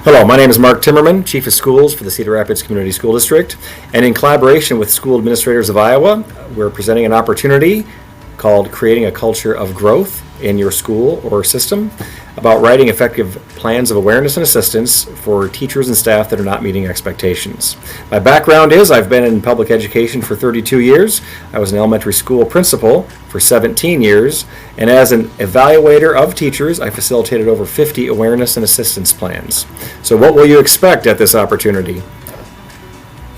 Hello, my name is Mark Timmerman, Chief of Schools for the Cedar Rapids Community School District, and in collaboration with School Administrators of Iowa, we're presenting an opportunity called Creating a Culture of Growth in Your School or System, about writing effective plans of awareness and assistance for teachers and staff that are not meeting expectations. My background is I've been in public education for 32 years. I was an elementary school principal for 17 years, and as an evaluator of teachers, I facilitated over 50 awareness and assistance plans. So what will you expect at this opportunity?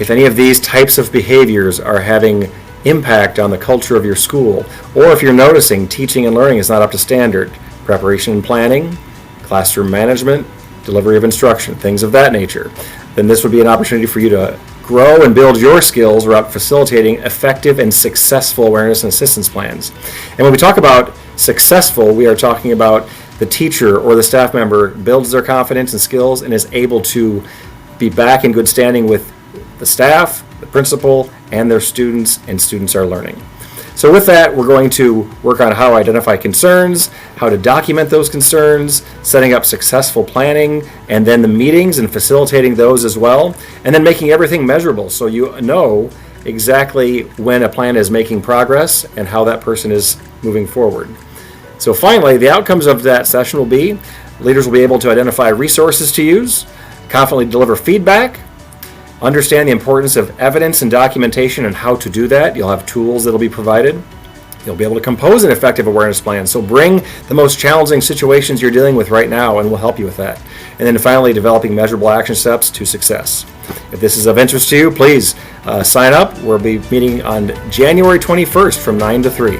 If any of these types of behaviors are having impact on the culture of your school, or if you're noticing teaching and learning is not up to standard, preparation and planning, classroom management, delivery of instruction, things of that nature, then this would be an opportunity for you to grow and build your skills around facilitating effective and successful awareness and assistance plans. And when we talk about successful, we are talking about the teacher or the staff member builds their confidence and skills and is able to be back in good standing with the staff, the principal, and their students, and students are learning. So with that, we're going to work on how to identify concerns, how to document those concerns, setting up successful planning, and then the meetings and facilitating those as well, and then making everything measurable so you know exactly when a plan is making progress and how that person is moving forward. So finally, the outcomes of that session will be leaders will be able to identify resources to use, confidently deliver feedback, understand the importance of evidence and documentation and how to do that. You'll have tools that will be provided. You'll be able to compose an effective awareness plan. So bring the most challenging situations you're dealing with right now, and we'll help you with that. And then finally, developing measurable action steps to success. If this is of interest to you, please sign up. We'll be meeting on January 21st from 9 to 3.